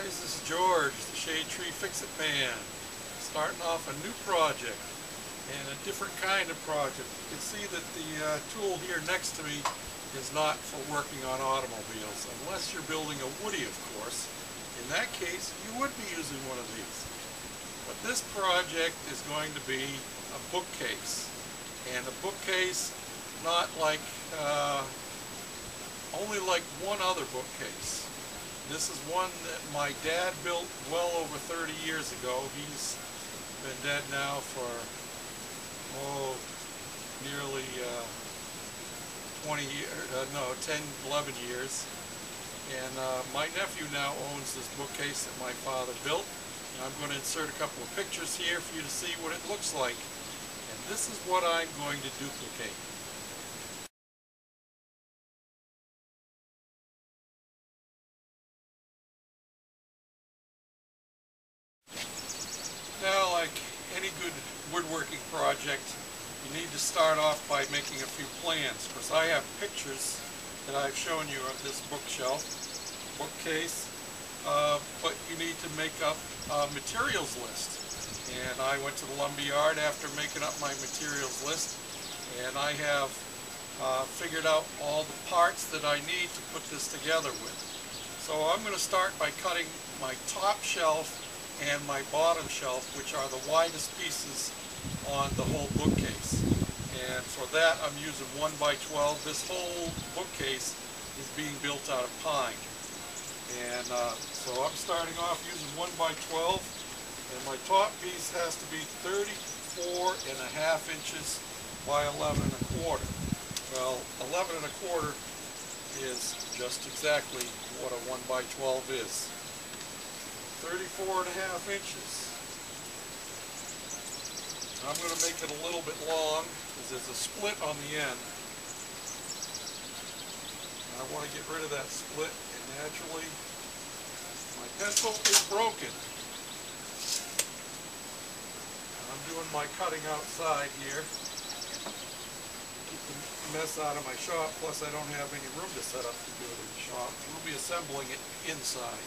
guys, this is George, the Shade Tree Fix-It Man, starting off a new project and a different kind of project. You can see that the tool here next to me is not for working on automobiles, unless you're building a Woody, of course. In that case, you would be using one of these. But this project is going to be a bookcase, and a bookcase not like only like one other bookcase. This is one that my dad built well over 30 years ago. He's been dead now for, nearly 10, 11 years. And my nephew now owns this bookcase that my father built. And I'm going to insert a couple of pictures here for you to see what it looks like. And this is what I'm going to duplicate. Now, like any good woodworking project, you need to start off by making a few plans. Because I have pictures that I've shown you of this bookcase, but you need to make up a materials list. And I went to the lumber yard after making up my materials list, and I have figured out all the parts that I need to put this together with. So I'm going to start by cutting my top shelf and my bottom shelf, which are the widest pieces on the whole bookcase. And for that I'm using 1x12. This whole bookcase is being built out of pine. And so I'm starting off using 1x12, and my top piece has to be 34.5 inches by 11.25. Well, 11.25 is just exactly what a 1x12 is. 34.5 inches. I'm going to make it a little bit long because there's a split on the end. I want to get rid of that split, and naturally my pencil is broken. I'm doing my cutting outside here. Keep the mess out of my shop, plus I don't have any room to set up to do it in the shop. We'll be assembling it inside.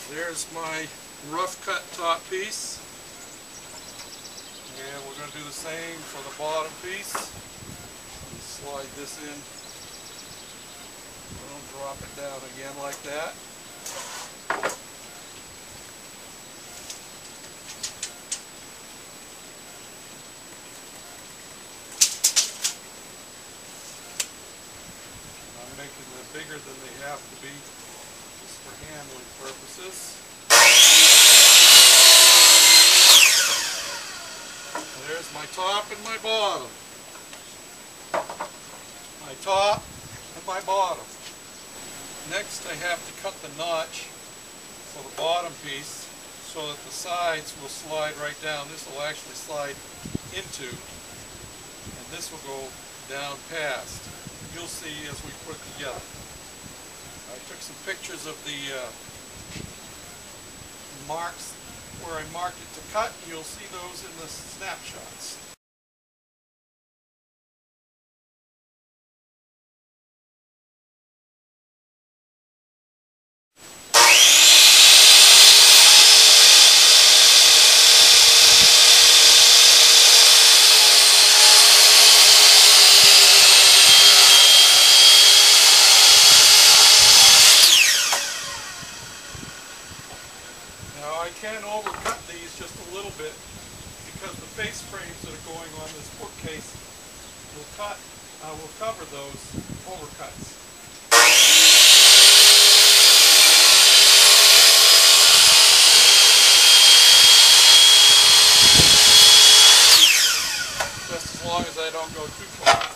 There's my rough cut top piece, and we're going to do the same for the bottom piece. Slide this in, don't drop it down again like that. I'm making them bigger than they have to be, for handling purposes. There's my top and my bottom. My top and my bottom. Next I have to cut the notch for the bottom piece so that the sides will slide right down. This will actually slide into, and this will go down past. You'll see as we put it together. I took some pictures of the marks where I marked it to cut, and you'll see those in the snapshots. I can overcut these just a little bit because the face frames that are going on this bookcase will cover those overcuts. Just as long as I don't go too far.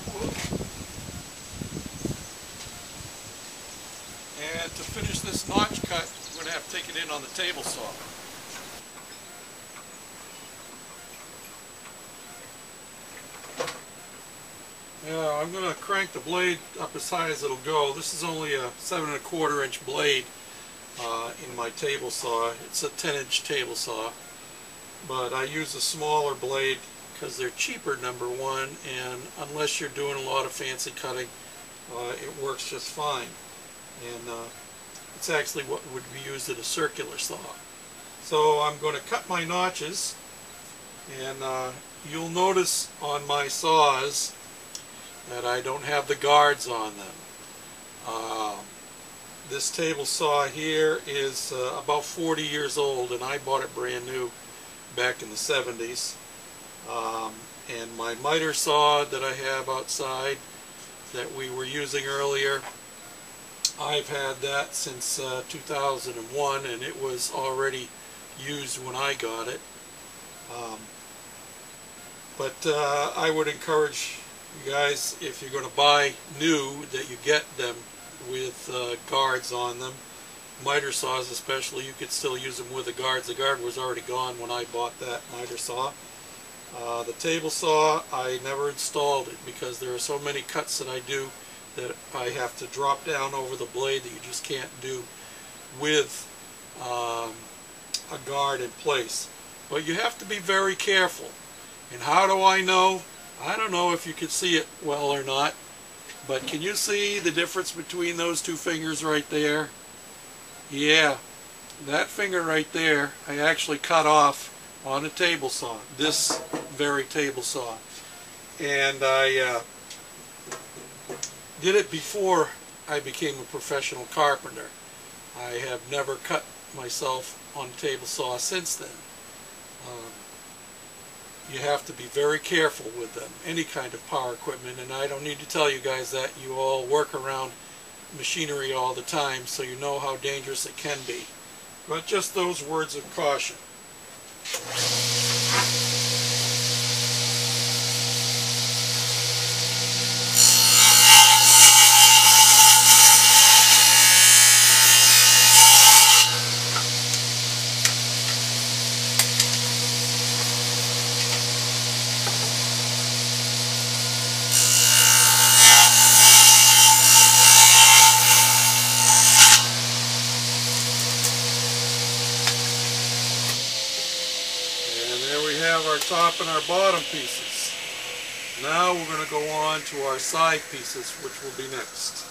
And to finish this notch cut, I'm going to have to take it in on the table saw. Yeah, I'm going to crank the blade up as high as it'll go. This is only a 7.25 inch blade in my table saw. It's a 10-inch table saw, but I use a smaller blade because they're cheaper, number one, and unless you're doing a lot of fancy cutting, it works just fine. And it's actually what would be used in a circular saw. So I'm going to cut my notches, and you'll notice on my saws that I don't have the guards on them. This table saw here is about 40 years old, and I bought it brand new back in the 70s. And my miter saw that I have outside that we were using earlier, I've had that since 2001, and it was already used when I got it. But I would encourage you guys, if you're going to buy new, that you get them with guards on them. Miter saws especially, you could still use them with the guards. The guard was already gone when I bought that miter saw. The table saw, I never installed it because there are so many cuts that I do that I have to drop down over the blade that you just can't do with a guard in place. But you have to be very careful. And how do I know? I don't know if you can see it well or not, but can you see the difference between those two fingers right there? Yeah, that finger right there I actually cut off on a table saw, this very table saw. And I did it before I became a professional carpenter. I have never cut myself on a table saw since then. You have to be very careful with them, any kind of power equipment, and I don't need to tell you guys that. You all work around machinery all the time, so you know how dangerous it can be. But just those words of caution. Our top and our bottom pieces. Now we're going to go on to our side pieces, which will be next.